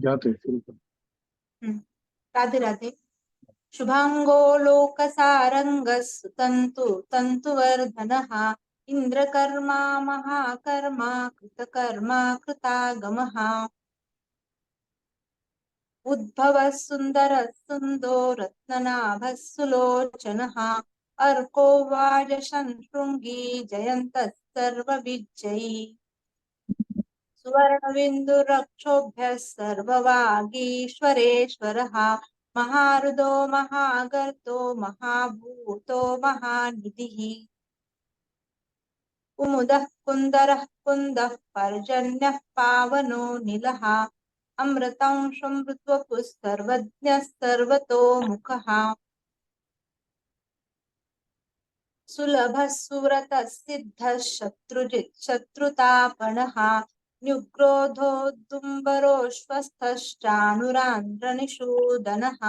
जाते शुरू कर। राधे राधे। शुभांगो लोकसारंगस्तंतु तंतुवर्धनः इंद्रकर्मा महाकर्मा कृतकर्मा कृतागमः उद्भवः सुन्दरः सुन्दो रत्ननाभः सुलोचनः अर्को वाजशृङ्गी जयन्तः सर्वविजयी सुवर्णबिन्दुरक्षोभ्यः सर्ववागीश्वरेश्वरः महारुदो महागर्तो महाभूतो महानिधिः कुमुदः कुन्दरः कुन्दः पर्जन्यः पावनो निलः अमृतं मृत्वपुः सर्वज्ञः सर्वतोमुखः सुलभः सुव्रतः सिद्धः शत्रुजित् शत्रुतापणः न्युग्रोधोद्दुम्बरोऽश्वस्थश्चानुरान्द्रनिषूदनः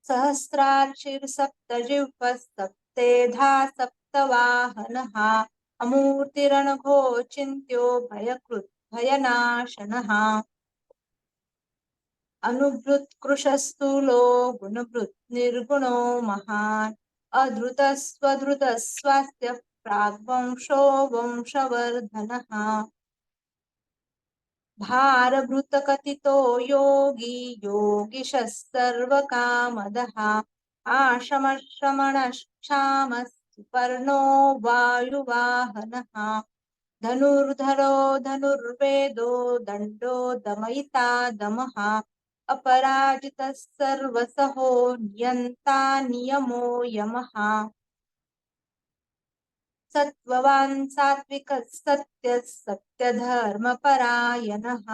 सहस्रार्चिर्सप्तजिह्वः सप्तेधा सप्तवाहनः अमूर्तिरणघोचिन्त्यो भयकृत् भयनाशनः अनुभृत्कृशस्थूलो गुणभृत् निर्गुणो महान् अधृतस्वधृतस्वास्थ्य प्राग्वंशो वंशवर्धनः भारभृतकथितो योगी योगिशः सर्वकामदः आशमशमनः सुपर्णो वायुवाहनः धनुर्धरो धनुर्वेदो दण्डो दमयिता दमः अपराजितः सर्वसहो नियन्ता नियमो यमः सत्त्ववान् सात्विकः सत्यः सत्यधर्मपरायणः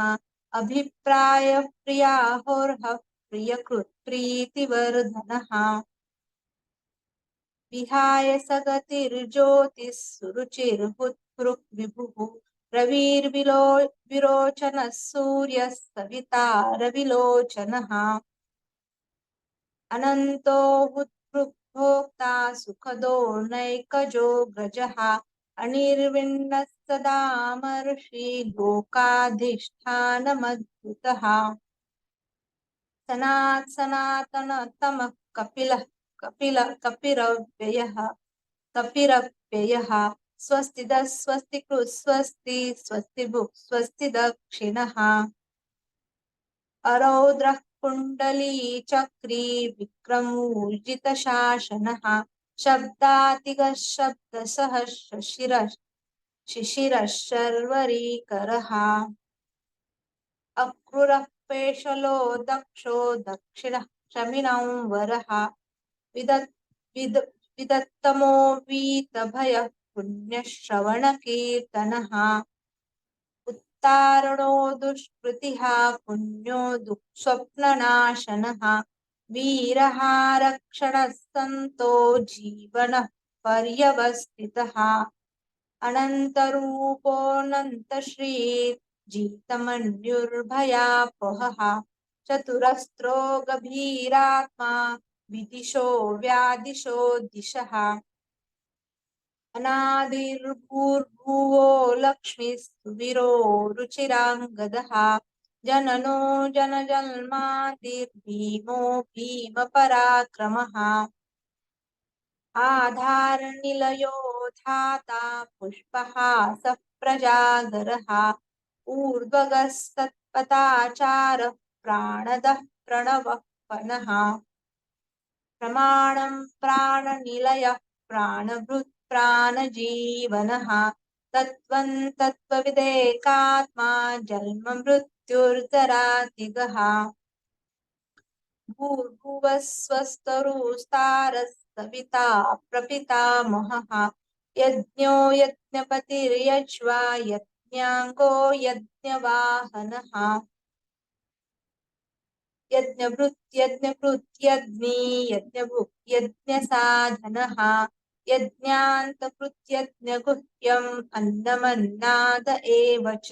अभिप्रायः प्रियाहोर्हः प्रियकृत् प्रीतिवर्धनः विहाय सगतिर्ज्योतिः सुरुचिर्हृत् विभुः रविर्विलो विरोचनः सूर्यः सविता रविलोचनः अनन्तो भोक्ता सुखदो नैकजो ग्रजः अनिर्विण्णः सदामर्षि लोकाधिष्ठानमद्भुतः सनातनतमः कपिरव्ययः स्वस्तिदः स्वस्तिकृत् स्वस्ति स्वस्तिभुक् स्वस्ति दक्षिणः अरौद्रः कुण्डली चक्री विक्रमूर्जितशासनः शब्दातिगः शब्दसः शिशिरः शर्वरीकरः अक्रूरः पेशलो दक्षो दक्षिणः शमिनौ वरः विदत्तमो वीतभयः पुण्यश्रवणकीर्तनः तारणो दुष्कृतिः पुण्यो दुःस्वप्ननाशनः वीरः रक्षणः सन्तो जीवनः पर्यवस्थितः अनन्तरूपोऽनन्तश्रीर्जितमन्युर्भयापहः चतुरस्रो गभीरात्मा विदिशो व्यादिशो दिशः अनादिर्भूर्भुवो लक्ष्मीस्तुविरो रुचिराङ्गदः जननो जनजन्मादिर्भीमो भीमपराक्रमः आधारनिलयो धाता पुष्पहासः प्रजागरः ऊर्ध्वगस्तत्पथाचारः प्राणदः प्रणवः पनः प्रमाणं प्राणनिलयः प्राणभृत् प्राणजीवनः तत्त्वं तत्त्वविदेकात्मा जन्म मृत्युर्जरातिगः भूर्भुवः स्वस्तरुस्तारः सविता प्रपितामहः यज्ञो यज्ञपतिर्यज्वा यज्ञाङ्गो यज्ञवाहनः यज्ञभृत् यज्ञी यज्ञभुक् यज्ञसाधनः यज्ञान्तकृत् यज्ञगुह्यम् अन्नमन्नाद एव च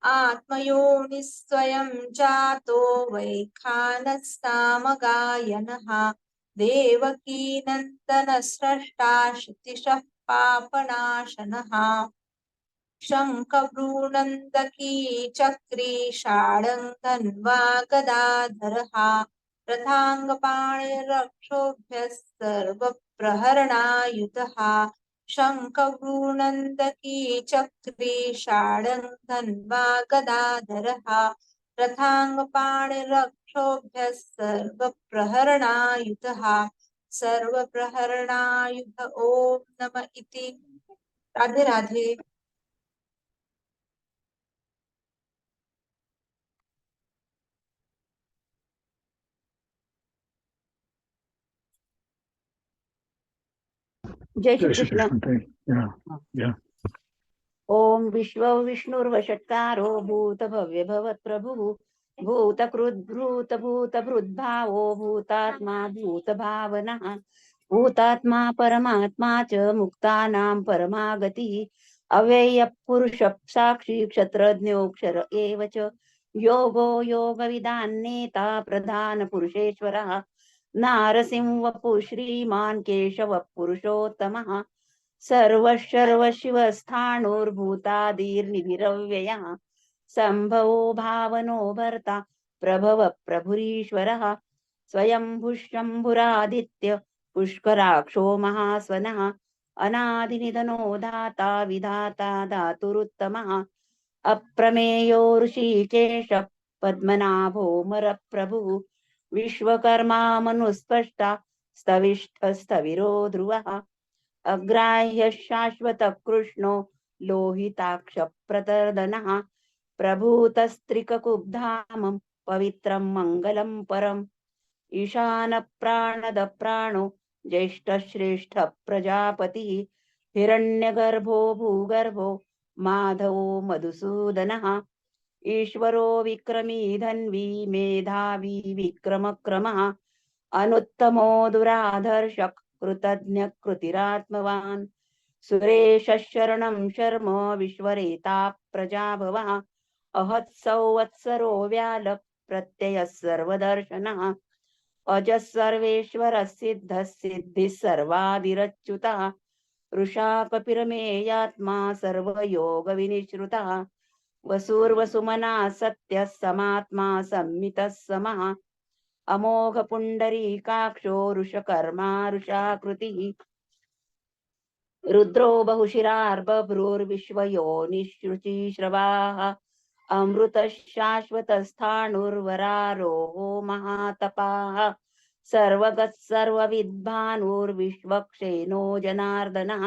आत्मयोनिः स्वयं जातो वैखानस्सामगायनः देवकीनन्दनः स्रष्टा श्रुतिशः पापनाशनः शङ्खभ्रूनन्दकी चक्री षाडङ्गन्वा गदाधरः रथाङ्गपाणिरक्षोभ्यः सर्वप्रहरणायुधः शङ्खभ्रूनन्दकी चक्री षाडङ्गन्वा गदाधरः रथाङ्गपाणिरक्षोभ्यः सर्वप्रहरणायुधः सर्वप्रहरणायुध ओम नमः इति। राधे राधे। जय श्री कृष्ण। ओम विश्व विष्णुर्वषट्कारो भूत भव्य भवत् प्रभुः भूतकृद्भूतभूतभृद्भावो भूतात्मा भूतभावनः भूतात्मा परमात्मा च मुक्तानां परमागतिः अव्ययः पुरुषः साक्षी क्षत्रज्ञोऽक्षर एव च योगो योगविदान्नेता प्रधानपुरुषेश्वरः नारसिंहवपुः श्रीमान् केशवः पुरुषोत्तमः सर्वशिवस्थाणुर्भूतादिर्निधिरव्ययः सम्भवो भावनो भर्ता प्रभव प्रभुरीश्वरः स्वयंभुशम्भुरादित्य पुष्कराक्षो महास्वनः अनादिनिधनो धाता विधाता धातुरुत्तमः अप्रमेयो ऋषिकेश पद्मनाभो मरप्रभुः विश्वकर्मा मनुस्पष्टा स्तविष्ठस्तविरो ध्रुवः अग्राह्य शाश्वत कृष्णो लोहिताक्ष प्रतर्दनः प्रभूतस्त्रिककुब्धामं पवित्रं मङ्गलं परम् ईशान प्राणद प्राणो ज्येष्ठश्रेष्ठ प्रजापतिः हिरण्यगर्भो भूगर्भो माधवो मधुसूदनः ईश्वरो विक्रमी धन्वी मेधावी विक्रमक्रमः अनुत्तमो दुराधर्षक कृतज्ञ कृतिरात्मवान् सुरेश शरणं शर्म विश्वरेता प्रजाभवः अहत्संवत्सरो व्याल प्रत्ययः सर्वदर्शनः अजः सर्वेश्वर सिद्धः सिद्धिः सर्वादिरच्युतः वृषा कपिरमेयात्मा सर्वयोगविनिश्रुतः वसुर्वसुमना सत्यः समात्मा संमितः समः अमोघ पुंडरीकाक्षो ऋषकर्मा ऋषाकृतिः रुद्रो बहुशिरार्बभ्रुर्विश्वयोनिश्रुचिश्रवाः अमृतः शाश्वतस्थाणुर्वरारोहो महातपाः सर्वगत् सर्वविद्भानुर्विश्वक्षेनो जनार्दनः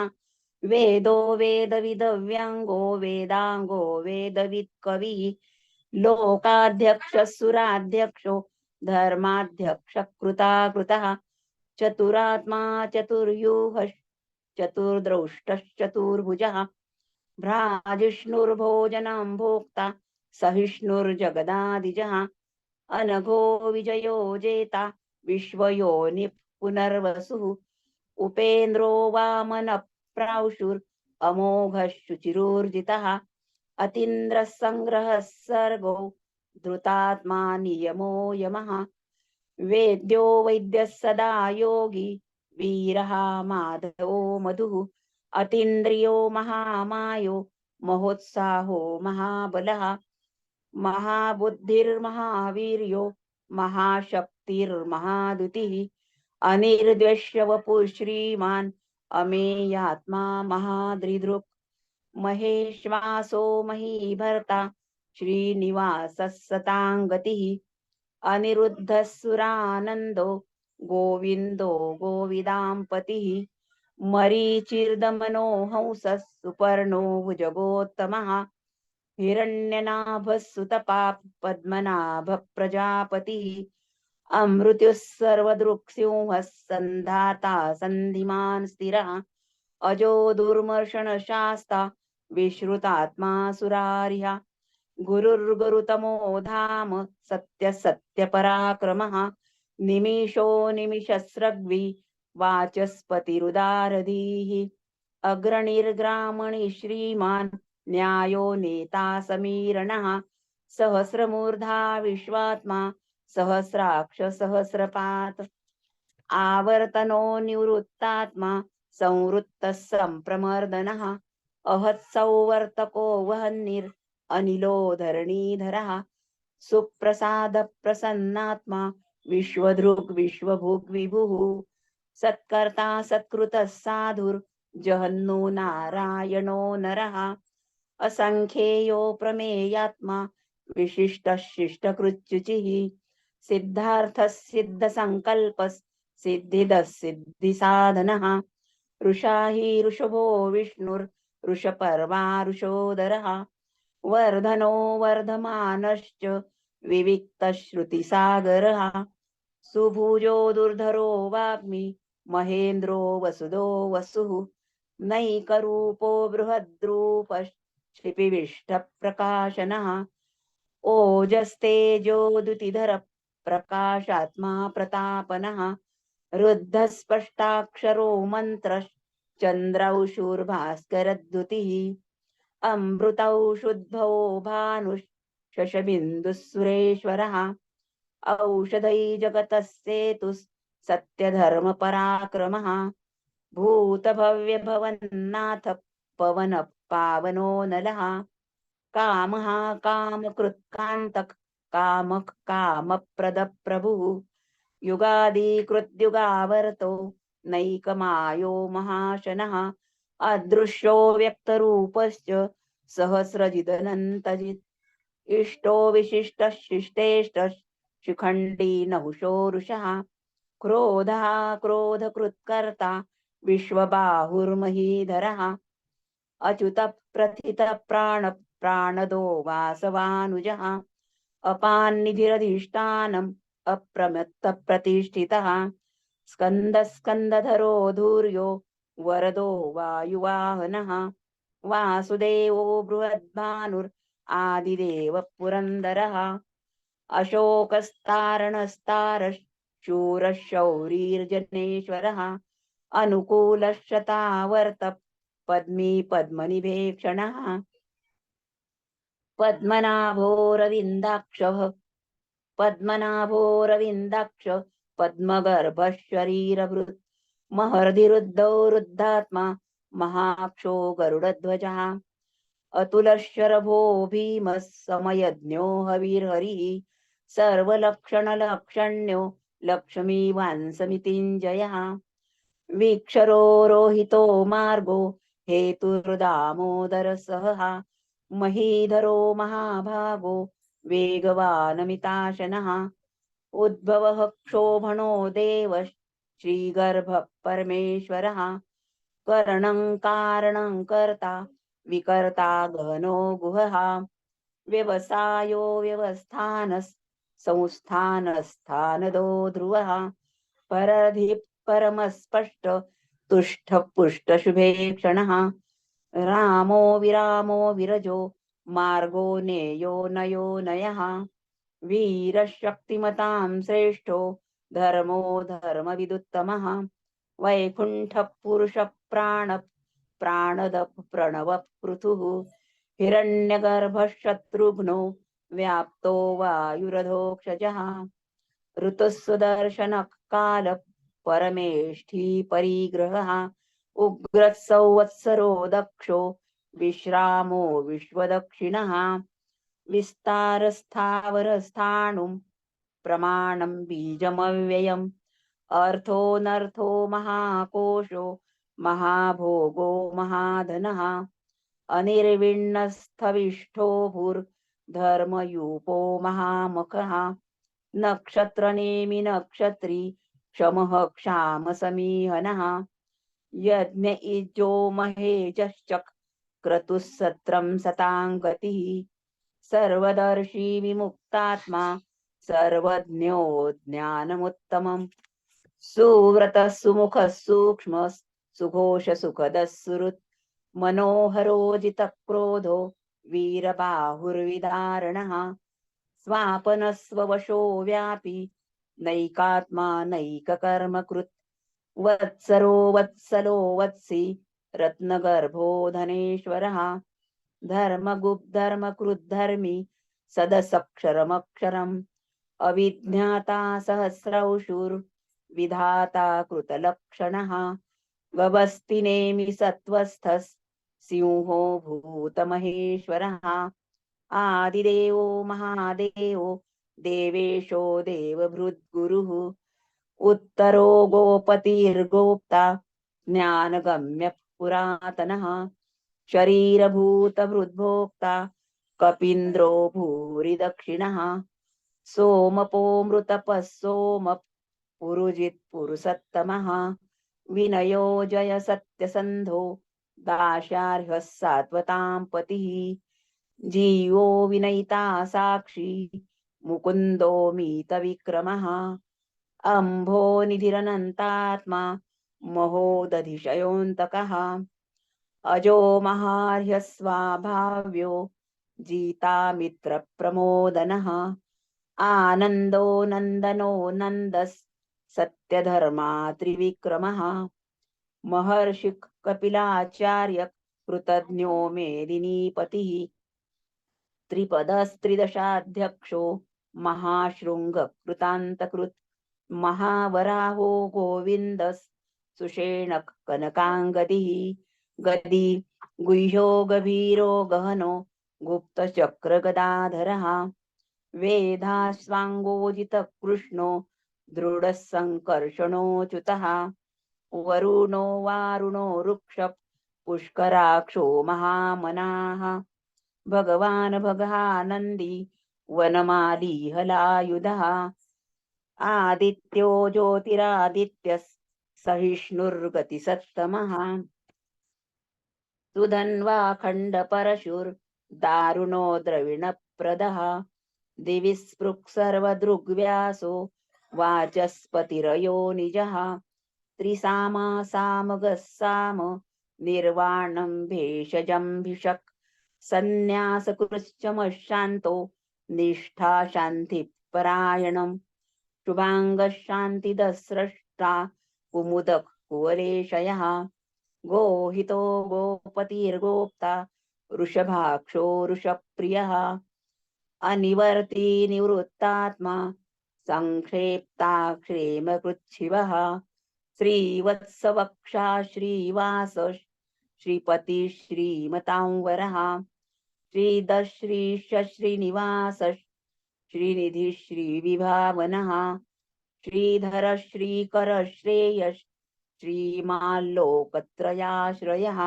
वेदो वेदविदव्यङ्गो वेदाङ्गो वेदवित्कविः लोकाध्यक्षः सुराध्यक्षो धर्माध्यक्ष कृताकृतः चतुरात्मा चतुर्यूहः चतुर्द्रष्टश्चतुर्भुजः भ्राजिष्णुर्भोजनं भोक्ता सहिष्णुर्जगदादिजः अनघो विजयो जेता विश्वयोनिः पुनर्वसुः उपेन्द्रो वामनप्रांशुर् अमोघः शुचिरोर्जितः अतीन्द्रः संग्रहः सर्गो धृतात्मा नियमो यमः वेद्यो वैद्यः सदा योगी वीरः माधवो मधुः अतीन्द्रियो महामायो महोत्साहो महाबलः महाबुद्धिर्महावीर्यो महाशक्तिर्महादुतिः अनिर्द्वेष्य वपुः श्रीमान् अमेयात्मा महादृदृक् महेश्वासो महीभर्ता श्रीनिवासः सताङ्गतिः अनिरुद्धः सुरानन्दो गोविन्दो गोविदाम्पतिः मरीचिर्दमनो हंसः सुपर्णो भुजगोत्तमः हिरण्यनाभः सुतपाः पद्मनाभः प्रजापतिः अमृत्युः सर्वदृक्सिंहः सन्धाता सन्धिमान् स्थिरः अजो दुर्मर्षणशास्ता विश्रुतात्मा सुरार्यः गुरुर्गुरुतमो धाम सत्य सत्यपराक्रमः निमिषो निमिषस्रग्वी वाचस्पतिरुदारधीः अग्रणिर्ग्रामणि श्रीमान् न्यायो नेता समीरणः सहस्रमूर्धा विश्वात्मा सहस्राक्ष सहस्रपात् आवर्तनो निवृत्तात्मा संवृत्तः संप्रमर्दनः अहत्सौवर्तको वह्निर् अनिलो धरणीधरः सुप्रसाद प्रसन्नात्मा विश्वधृग् विश्वभुग् विभुः सत्कर्ता सत्कृतः साधुर्जहन्नो नारायणो नरः असंख्येयो प्रमेयात्मा विशिष्टः शिष्टकृच्युचिः सिद्धार्थः सिद्धसङ्कल्पः सिद्धिदः सिद्धिसाधनः ऋषाहि ऋषभो विष्णुर्ऋषपर्वा ऋषोदरः वर्धनो वर्धमानश्च विविक्तश्रुतिसागरः सुभुजो दुर्धरो वाग्मी महेन्द्रो वसुदो वसुः नैकरूपो बृहद्रूपशिपिविष्टप्रकाशनः ओजस्तेजोदुतिधर प्रकाशात्मा प्रतापनः रुद्धस्पष्टाक्षरो मन्त्रश्चन्द्रौषुर्भास्करद्युतिः अमृतौ शुद्धौ भानुः सुरेश्वरः औषधै जगतः सेतुः सत्यधर्मपराक्रमः भूतभव्यभवन्नाथ पवन पावनो नलः कामः कामकृत्कान्तक कामः कामप्रदप्रभुः युगादिकृद्युगावर्तो नैकमायो महाशनः अदृश्यो व्यक्तरूपश्च सहस्रजिदनन्तजित् इष्टो विशिष्टः शिष्टेष्टः शिखण्डी नहुषो रुषः क्रोधः क्रोधकृत्कर्ता विश्वबाहुर्महीधरः अच्युत प्रथित प्राणदो वासवानुजः अपान्निधिरधिष्ठानम् अप्रमत्तप्रतिष्ठितः स्कन्दधरो धूर्यो वरदो वायुवाहनः वासुदेवो बृहद्भानुर् आदिदेव पुरन्दरः अशोकस्तारणस्तारः शूरशौरीर्जनेश्वरः अनुकूलशतावर्त पद्मी पद्मनिभेक्षणः पद्मनाभोरविन्दाक्षः पद्मनाभोरविन्दाक्ष पद्मगर्भः शरीरभृत् महर्धिरुद्धौ रुद्धात्मा महाक्षो गरुडध्वजः अतुलशरभो भीमः समयज्ञो हविर्हरिः सर्वलक्षणलक्षण्यो लक्ष्मीवांसमितिञ्जयः वीक्षरो रोहितो मार्गो हेतुर्दामोदरसहः महीधरो महाभागो वेगवानमिताशनः उद्भवः क्षोभणो देवः श्रीगर्भः परमेश्वरः करणं कारणं कर्ता विकर्ता गहनो गुहः व्यवसायो व्यवस्थानः संस्थानस्थानदो ध्रुवः परधि परमस्पष्ट तुष्ट पुष्ट शुभे क्षणः रामो विरामो विरजो मार्गो नेयो नयो नयः वीरशक्तिमतां श्रेष्ठो धर्मो धर्मविदुत्तमः वैकुण्ठ पुरुष प्राणद प्रणव पृथुः हिरण्यगर्भः शत्रुघ्नो व्याप्तो वायुरधोक्षजः ऋतुः सुदर्शनः काल परमेष्ठी परिग्रहः उग्रः संवत्सरो दक्षो विश्रामो विश्वदक्षिणः विस्तारस्थावरस्थाणुं प्रमाणं बीजमव्ययम् अर्थोऽनर्थो महाकोशो महाभोगो महाधनः अनिर्विण्णस्थविष्ठो भूर्धर्मयूपो महामखः नक्षत्रनेमि नक्षत्री क्षमः क्षाम समीहनः यज्ञ इजो महेजश्चक क्रतुः सत्रं सतां गतिः सर्वदर्शी विमुक्तात्मा सर्वज्ञो ज्ञानमुत्तमम् सुव्रतः सुमुखः सूक्ष्मः सुघोष सुखदः सुहृत् मनोहरो जितक्रोधो वीरबाहुर्विदारणः स्वापनस्ववशो व्यापी नैकात्मा नैककर्मकृत् वत्सरो वत्सलो वत्सी रत्नगर्भो धनेश्वरः धर्मकृद्धर्मी सदसक्षरमक्षरम् अविज्ञाता सहस्रौषुर्विधाता कृतलक्षणः गभस्तिनेमि सत्त्वस्थः सिंहो भूतमहेश्वरः आदिदेवो महादेवो देवेशो देवभृद्गुरुः उत्तरो गोपतिर्गोप्ता ज्ञानगम्य पुरातनः शरीरभूतभृद्भोक्ता कपीन्द्रो भूरि दक्षिणः सोमपो मृतपः सोमः पुरुजित् पुरुषत्तमः विनयो जय सत्यसन्धो दाशार्हः सात्वतां पतिः जीवो विनयिता साक्षी मुकुन्दो मीतविक्रमः अम्भो निधिरनन्तात्मा महोदधिशयोऽन्तकः अजो महार्ह्यस्वाभाव्यो जितामित्रप्रमोदनः आनन्दो नन्दनो नन्दस् सत्यधर्मा त्रिविक्रमः महर्षि कपिलाचार्य कृतज्ञो मेदिनीपतिः त्रिपदस्त्रिदशाध्यक्षो महाशृङ्गकृतान्तकृत् महावराहो गोविन्दस् सुषेणः कनकाङ्गदिः गदी गुह्यो गभीरो गहनो गुप्तचक्रगदाधरः वेदाश्वाङ्गोजितः कृष्णो दृढः सङ्कर्षणोऽच्युतः वरुणो वारुणो वृक्ष पुष्कराक्षो महामनाः भगवान् भगानन्दी वनमाली हलायुधः आदित्यो ज्योतिरादित्यः सहिष्णुर्गतिसत्तमः सुधन्वाखण्डपरशुर्दारुणो द्रविणप्रदः दिवि स्पृक् सर्वदृग्व्यासो वाचस्पतिरयो निजः त्रिसामा सामगः साम निर्वाणं भेषजम्भिषक् सन्न्यासकृश्चमशान्तो निष्ठा शान्तिपरायणम् शुभाङ्गः शान्तिदस्रष्टा कुमुदः कुवलेशयः गोहितो गोपतिर्गोप्ता वृषभाक्षो वृषप्रियः अनिवर्ती निवृत्तात्मा संक्षेप्ताक्षेमकृच्छिवः श्रीवत्सवक्षा श्रीवास श्रीपति श्रीमतांवरः श्रीदश्रीश श्रीनिवास श्रीनिधि श्रीविभावनः श्रीधर श्रीकर श्रेयस् श्रीमाल्लोकत्रयाश्रयः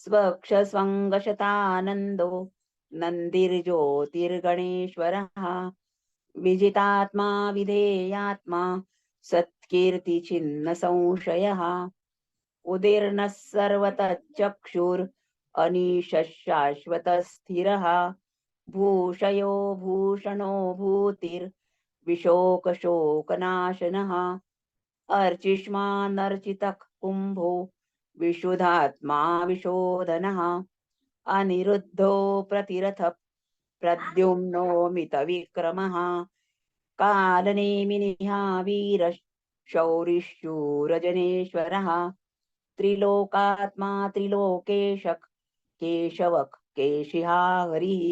स्वक्षस्वङ्गशतानन्दो नन्दिर्ज्योतिर्गणेश्वरः विजितात्मा विधेयात्मा सत्कीर्तिचिह्न संशयः उदीर्णः सर्वतश्चक्षुर् अनीशः शाश्वतस्थिरः भूषयो भूषणो भूतिर्विशोकशोकनाशनः अर्चिष्मानर्चितः कुम्भो विशुधात्मा विशोधनः अनिरुद्धो प्रतिरथ प्रद्युम्नो मितविक्रमः कालनेमिनिहा वीर शौरिशूरजनेश्वरः त्रिलोकात्मा त्रिलोकेशक केशवक केशिहा हरिः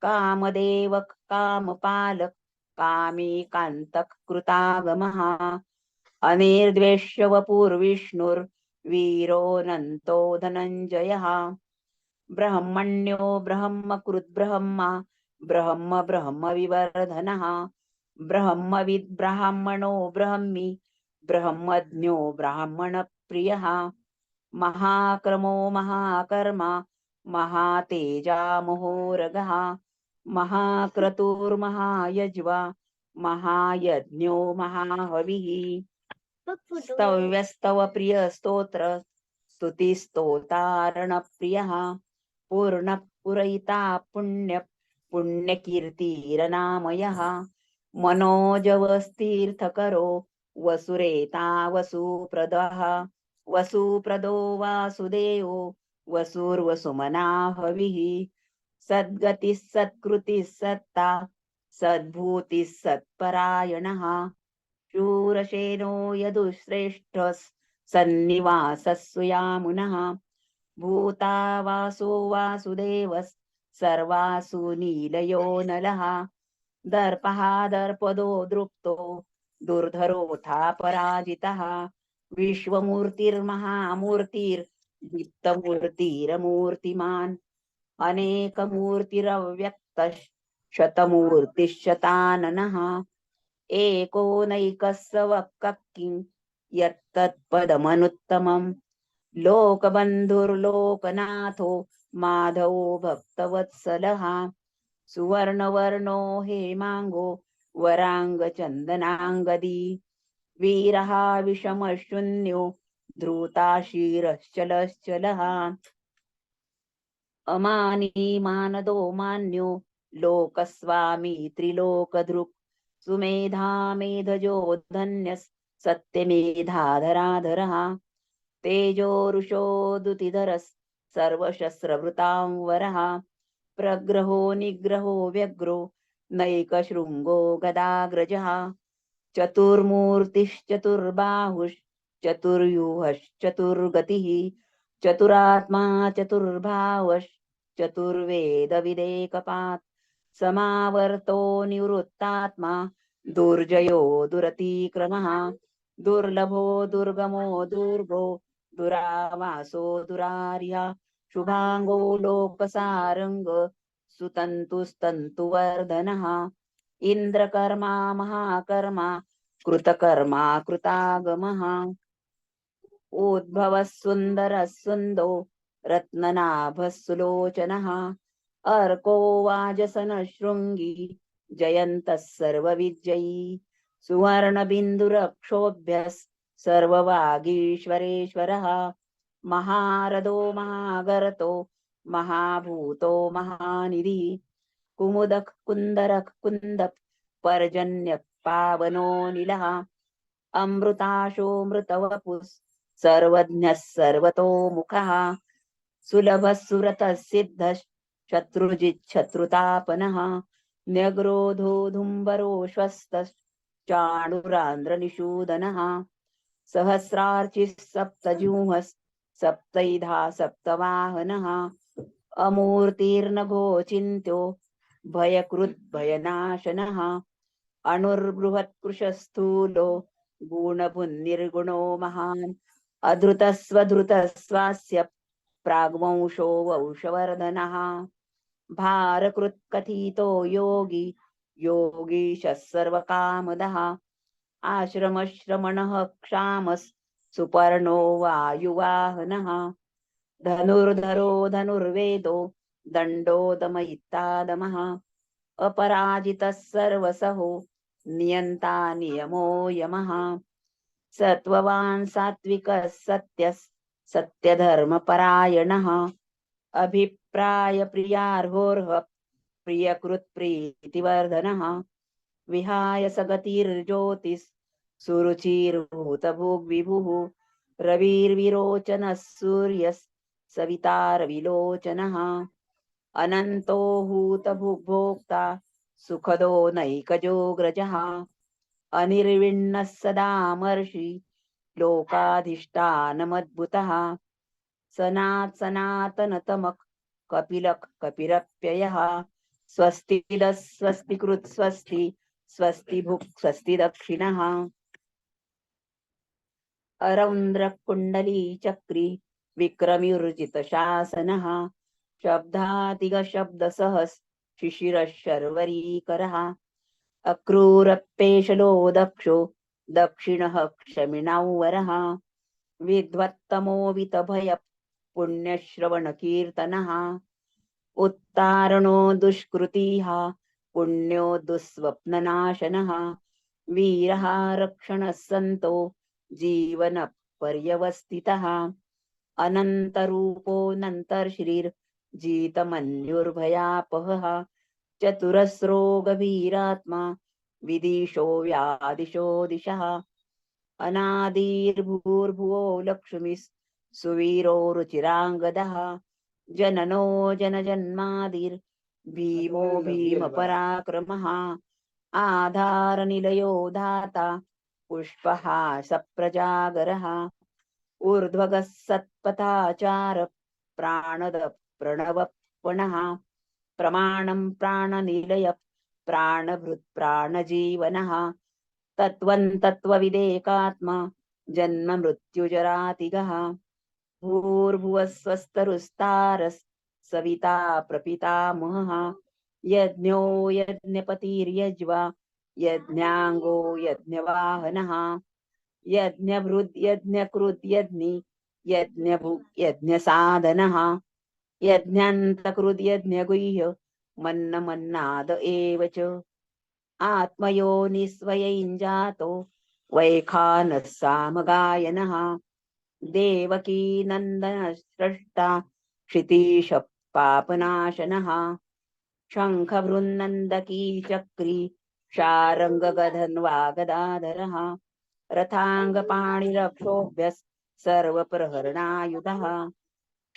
कामदेवक कामपालक कामीकान्तक कृतागमः अनिर्द्वेष्य वपुर्विष्णुर्वीरोऽनन्तो धनञ्जयः ब्रह्मण्यो ब्रह्मकृत् ब्रह्मा ब्रह्म ब्रह्मविवर्धनः ब्रह्मविद् ब्राह्मणो ब्रह्मी ब्रह्मज्ञो ब्राह्मणप्रियः महाक्रमो महाकर्मा महातेजा महोरगः महाक्रतुर्महायज्वा महायज्ञो महाहविः स्तव्यस्तव प्रिय स्तोत्र स्तुतिस्तोतारणप्रियः पूर्ण पुरयिता पुण्य पुण्यकीर्तिरनामयः मनोजवस्तीर्थकरो वसुरेता वसुप्रदः वसुप्रदो वासुदेवो वसुर्वसुमना हविः सद्गतिः सत्कृतिः सत्ता सद्भूतिः सत्परायणः शूरसेनो यदुश्रेष्ठः सन्निवासः सुयामुनः भूता वासो वासुदेवः सर्वासु नीलयो नलः दर्पः दर्पदो दृप्तो दुर्धरोऽथा पराजितः विश्वमूर्तिर्महामूर्तिर् दीप्तमूर्तिरमूर्तिमान् अनेकमूर्तिरव्यक्तः शतमूर्तिश्शताननः एको नैकः स वक्किं यत्तत्पदमनुत्तमम् लोकबन्धुर्लोकनाथो माधवो भक्तवत्सलः सुवर्णवर्णो हेमाङ्गो वराङ्गचन्दनाङ्गदी वीरः विषमशून्यो धृताशीरश्चलश्चलः अमानी मानदो मान्यो लोकस्वामी त्रिलोकधृक् सुमेधा मेधजो धन्यः सत्यमेधाधराधरः तेजोरुषोदुतिधरः सर्वशस्त्रभृतां वरः प्रग्रहो निग्रहो व्यग्रो नैकशृङ्गो गदाग्रजः चतुर्मूर्तिश्चतुर्बाहुश्चतुर्व्यूहश्चतुर्गतिः चतुरात्मा चतुर्वेदविदेकपात् समावर्तो निवृत्तात्मा दुर्जयो दुरतिक्रमः दुर्लभो दुर्गमो दुर्गो दुरावासो दुरार्या शुभांगो लोकसारंग सुतंतुस्तंतुवर्धनः इंद्रकर्मा महाकर्मा कृतकर्मा कृतागमः उद्भवः सुन्दरः सुन्दो रत्ननाभः सुलोचनः अर्को वाजसनः शृङ्गी जयन्तः सर्वविजयी सुवर्णबिन्दुरक्षोभ्यः सर्ववागीश्वरेश्वरः महारथो महागर्तो महाभूतो महानिधिः कुमुदः कुन्दरः कुन्दः पर्जन्यः पावनो निलः अमृताशोऽमृतवपुः सर्वज्ञः सर्वतोमुखः सुलभः सुरतः सिद्धः शत्रुजिच्छत्रुतापनः न्यग्रोधो धुम्बरो श्वस्तः चाणुरान्द्रनिषूदनः सहस्रार्चिः सप्तजिह्वः सप्तैधा सप्तवाहनः अमूर्तिर्नघोचिन्त्यो भयकृद्भयनाशनः अणुर्बृहत्कृशस्थूलो गुणभुन्निर्गुणो महान् अधृतस्वधृतस्वास्य प्राग्वंशो वंशवर्धनः भारकृत्कथितो योगी योगीशः सर्वकामदः आश्रमश्रमणः क्षामः सुपर्णो वायुवाहनः धनुर्धरो धनुर्वेदो दण्डो दमयित्तादमः अपराजितः सर्वसहो नियन्ता नियमो यमः सत्त्ववान् सात्विकः सत्यः सत्यधर्मपरायणः अभिप्रायप्रियार्होर्ह प्रियकृत्प्रीतिवर्धनः विहाय सगतिर्ज्योतिः सुरुचिर्भूतभुग्विभुः रविर्विरोचनः सूर्यः सवितारविलोचनः अनन्तो हूतभुग्भोक्ता सुखदो नैकजोऽग्रजः अनिर्विण्णः सदामर्षि लोकाधिष्ठानमद्भुतः सनातनतमः कपिलः कपिरप्ययः स्वस्तिदः स्वस्तिकृत् स्वस्ति स्वस्तिभुक् स्वस्ति दक्षिणः अरौन्द्रकुण्डली चक्री विक्रम्युर्जितशासनः शब्दातिगशब्दसहस् शिशिरः अक्रूरपेशलो दक्षो दक्षिणः क्षमिणौवरः विद्वत्तमो वितभय पुण्यश्रवणकीर्तनः उत्तारणो दुष्कृतिः पुण्यो दुःस्वप्ननाशनः वीरः रक्षणः सन्तो जीवन पर्यवस्थितः अनन्तरूपोऽनन्तर्श्रीर्जितमन्युर्भयापहः चतुरस्रो गभीरात्मा विदिशो व्यादिशो दिशः अनादिर्भूर्भुवो लक्ष्मीः सुवीरो रुचिराङ्गदः जननो जनजन्मादिर्भीमो भीमपराक्रमः आधारनिलयो धाता पुष्पः सप्रजागरः ऊर्ध्वगः सत्पथाचार प्राणद प्रणवपणः प्रमाणं प्राणनिलय प्राणभृत् प्राणजीवनः तत्त्वं तत्त्वविदेकात्मा जन्म मृत्युजरातिगः भूर्भुवः स्वस्तरुस्तारः सविता प्रपितामहः यज्ञो यज्ञपतिर्यज्वा यज्ञांगो यज्ञवाहनः यज्ञभृद् यज्ञकृद् यज्ञि यज्ञभुक् यज्ञसाधनः यज्ञान्तकृद् यज्ञगुह्य मन्नमन्नाद एव च आत्मयोनिस्वयञ्जातो वैखानः सामगायनः देवकी नन्दनस्रष्टा क्षितीश पापनाशनः शङ्खभृन्नन्दकी चक्री शारङ्गगधन्वा गदाधरः रथाङ्गपाणिरक्षोभ्यः सर्वप्रहरणायुधः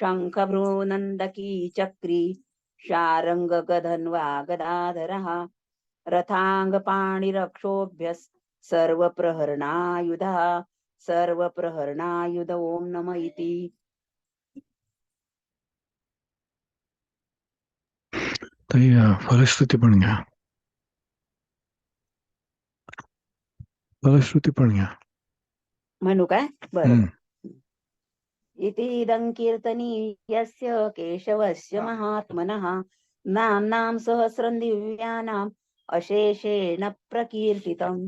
शङ्खभ्रूनन्दकी चक्री शारङ्गगधन्वा गदाधरः रथाङ्गपाणिरक्षोभ्यः सर्वप्रहरणायुधः सर्वप्रहरणायुध ओम नम इति. ताई फलश्रुती पण घ्या. फलश्रुती पण घ्या. म्हणू काय? बरं. इतीदं कीर्तनीयस्य केशवस्य महात्मनः नाम्नां सहस्रं दिव्यानाम् अशेषेण प्रकीर्तितम्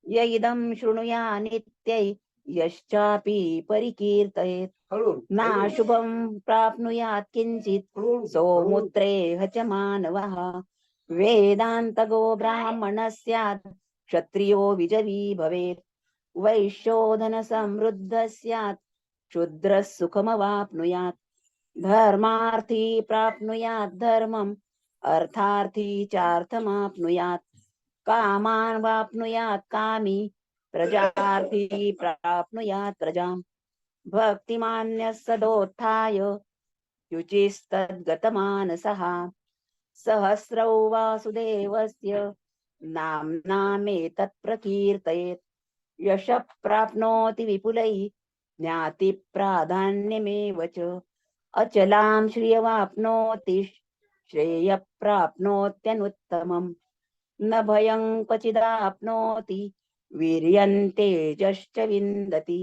य इदं शृणुया नित्यै यश्चापि परिकीर्तयेत् नाशुभं प्राप्नुयात् किञ्चित् सौमुत्रेह च मानवः वेदान्तगो ब्राह्मणः स्यात् क्षत्रियो विजयी भवेत् वैश्योधन समृद्धः स्यात् शूद्रः सुखमवाप्नुयात् धर्मार्थी प्राप्नुयात् धर्मम् अर्थार्थी चार्थमाप्नुयात् कामान् वाप्नुयात् कामी प्रजार्थी प्राप्नुयात् प्रजाम् भक्तिमान्यः सदोत्थाय युचिस्तद्गतमानसः सहस्रौ वासुदेवस्य नाम्नामेतत् प्रकीर्तयेत् यशः प्राप्नोति विपुलैः ज्ञातिप्राधान्यमेव च अचलां श्रियवाप्नोति श्रेयः प्राप्नोत्यनुत्तमम् न भयं क्वचिदाप्नोति वीर्यं तेजश्च विन्दति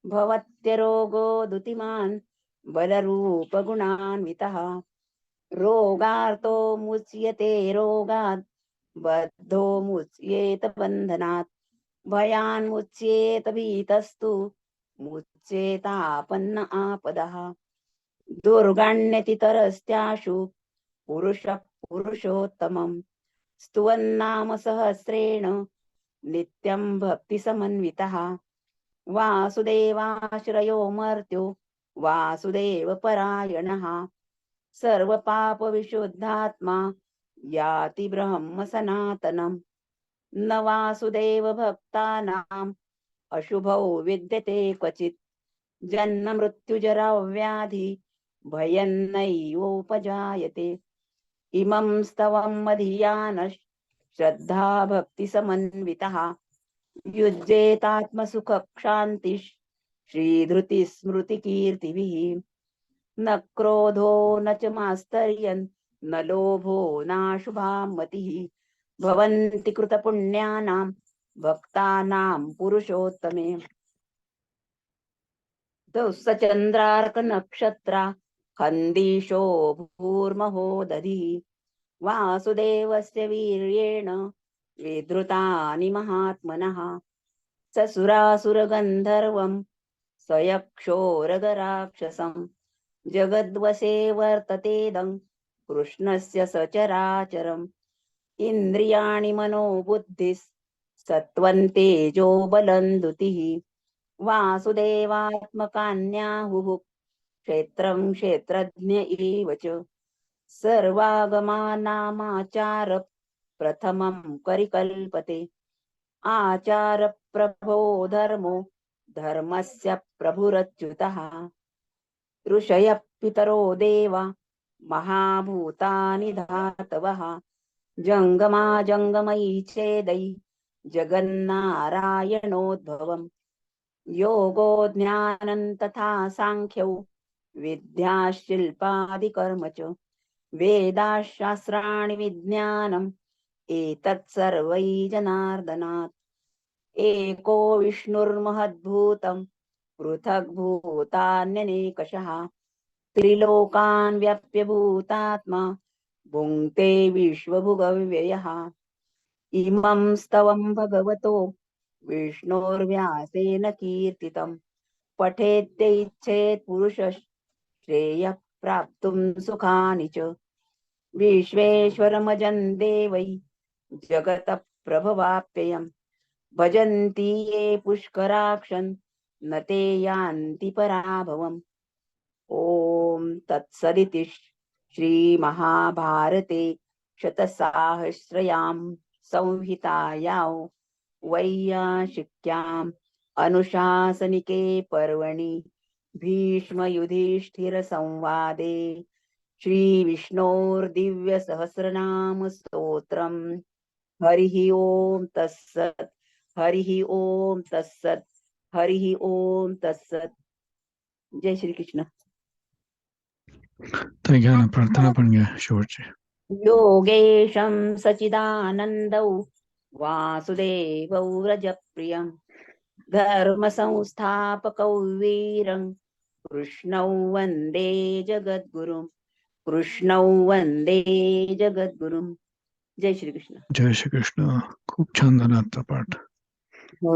भवत्यरोगो दुतिमान् बलरूपगुणान्वितः रोगार्तो मुच्यते रोगात् बद्धो मुच्येत बन्धनात् भयान्मुच्येत भीतस्तु मुच्येतापन्न आपदः दुर्गण्यतितरस्त्याशु पुरुषः पुरुषोत्तमम् स्तुवन्नाम सहस्रेण नित्यं भक्तिसमन्वितः वासुदेवाश्रयो मर्त्यो वासुदेव परायणः सर्वपापविशुद्धात्मा याति ब्रह्म सनातनम् न वासुदेव भक्तानाम् अशुभौ विद्यते क्वचित् जन्म मृत्युजरा व्याधि भयं नैवोपजायते इमं स्तवम् मदीयानः श्रद्धा भक्तिसमन्वितः युज्येतात्मसुखक्षान्तिः श्रीधृतिस्मृतिकीर्तिभिः न क्रोधो न च मास्तर्यन् न लोभो नाशुभा मतिः भवन्ति कृतपुण्यानां भक्तानां पुरुषोत्तमे सचन्द्रार्क नक्षत्रा खन्दीशो भूर्महोदधिः वासुदेवस्य वीर्येण विधृतानि महात्मनः ससुरासुरगन्धर्वं सयक्षोरगराक्षसं जगद्वशे वर्ततेदं कृष्णस्य सचराचरम् इन्द्रियाणि मनोबुद्धिः सत्त्वं तेजो बलं धृतिः वासुदेवात्मकान्याहुः क्षेत्रं क्षेत्रज्ञ एव च सर्वागमानामाचार प्रथमं परिकल्पते आचार प्रभो धर्मो धर्मस्य प्रभुरच्युतः ऋषयः पितरो देवा महाभूतानि धातवः जंगमा जंगमयी चेदै जगन्नारायणोद्भवम् योगो ज्ञानं तथा सांख्यौ विद्या शिल्पादिकर्म च वेदाशास्त्राणि विज्ञानम् एतत् सर्वै जनार्दनात् एको विष्णुर्महद्भूतं पृथग्भूतान्यनेकशः त्रिलोकान् व्याप्य भूतात्मा भुङ्क्ते विश्वभुगव्ययः इमं स्तवं भगवतो विष्णोर्व्यासेन कीर्तितं पठेत्ते इच्छेत् पुरुषः श्रेयः प्राप्तुं सुखानि च विश्वेश्वरमजं देवै जगतः प्रभवाप्ययम् भजन्ति ये पुष्कराक्षन् न ते यान्ति पराभवम् ॐ तत्सदिति श्रीमहाभारते शतसाहस्रयां संहितायां वैयासिक्याम् अनुशासनिके पर्वणि भीष्मयुधिष्ठिरसंवादे श्रीविष्णोर्दिव्यसहस्रनाम स्तोत्रम् हरिः ओम तत्सत् हरिः ओम तत्सत् हरिः ओम तत्सत् जय श्री कृष्ण ताई घ्या ना प्रार्थना पण घ्या शेवटची. योगेशं सचिदानन्दौ वासुदेवौ रजप्रियं धर्मसंस्थापकौ वीरं कृष्णौ वन्दे जगद्गुरुं कृष्णौ वन्दे जगद्गुरुं जय श्री कृष्ण. जय श्री कृष्ण. खूप छान झाला आजचा पाठ. हो.